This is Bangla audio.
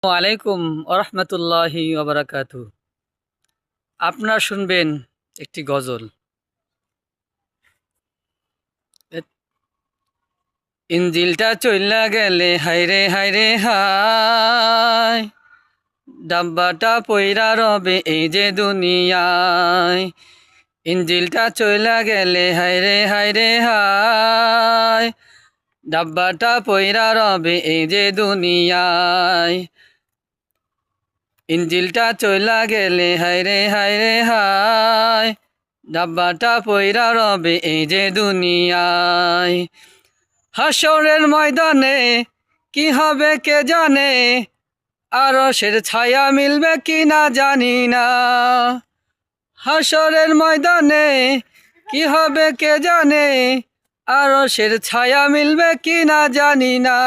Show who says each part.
Speaker 1: আলাইকুম ওরহমতুল্লাহি ওবরাকাতু। আপনারা শুনবেন একটি গজল। ইঞ্জিলটা চইলা গেলে হায়রে হায়রে হায়, ডাব্বাটা পইরা রবে এই যে দুনিয়ায়। ইঞ্জিলটা চইলা গেলে হায়রে হায়রে হায়, ডাব্বাটা পইরা রবে এই যে দুনিয়ায়। ইঞ্জিলটা চইলা গেলে হায়রে হায়রে হায়, ডাব্বাটা পইরা রবে এই যে দুনিয়ায়। হাসরের ময়দানে কি হবে কে জানে, আরশের ছায়া মিলবে কি না জানি না। হাসরের ময়দানে কি হবে কে জানে, আরশের ছায়া মিলবে কি না জানি না।